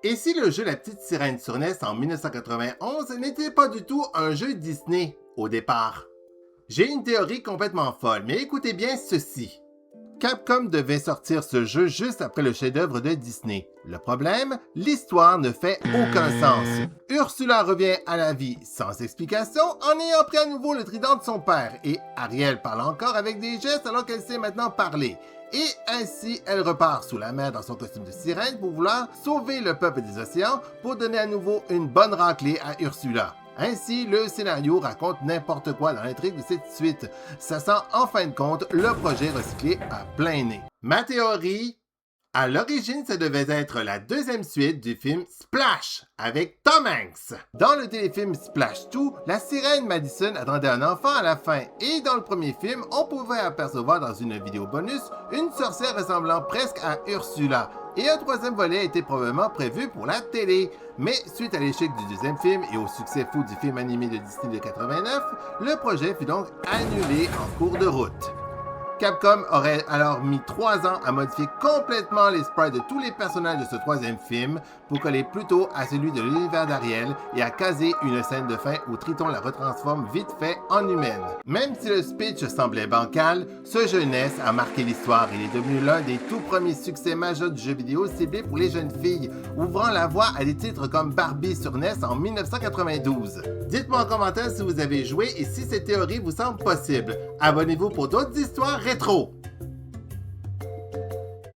Et si le jeu La Petite Sirène sur NES en 1991 n'était pas du tout un jeu Disney au départ? J'ai une théorie complètement folle, mais écoutez bien ceci. Capcom devait sortir ce jeu juste après le chef-d'œuvre de Disney. Le problème, l'histoire ne fait aucun sens. Ursula revient à la vie sans explication en ayant pris à nouveau le trident de son père et Ariel parle encore avec des gestes alors qu'elle sait maintenant parler. Et ainsi, elle repart sous la mer dans son costume de sirène pour vouloir sauver le peuple des océans pour donner à nouveau une bonne raclée à Ursula. Ainsi, le scénario raconte n'importe quoi dans l'intrigue de cette suite. Ça sent en fin de compte le projet recyclé à plein nez. Ma théorie, à l'origine, ça devait être la deuxième suite du film Splash avec Tom Hanks. Dans le téléfilm Splash 2, la sirène Madison attendait un enfant à la fin et dans le premier film, on pouvait apercevoir dans une vidéo bonus une sorcière ressemblant presque à Ursula. Et un troisième volet était probablement prévu pour la télé. Mais suite à l'échec du deuxième film et au succès fou du film animé de Disney de 89, le projet fut donc annulé en cours de route. Capcom aurait alors mis 3 ans à modifier complètement les sprites de tous les personnages de ce troisième film pour coller plutôt à celui de l'univers d'Ariel et à caser une scène de fin où Triton la retransforme vite fait en humaine. Même si le speech semblait bancal, ce jeu NES a marqué l'histoire et il est devenu l'un des tout premiers succès majeurs du jeu vidéo ciblé pour les jeunes filles, ouvrant la voie à des titres comme Barbie sur NES en 1992. Dites-moi en commentaire si vous avez joué et si cette théorie vous semble possible. Abonnez-vous pour d'autres histoires rétro!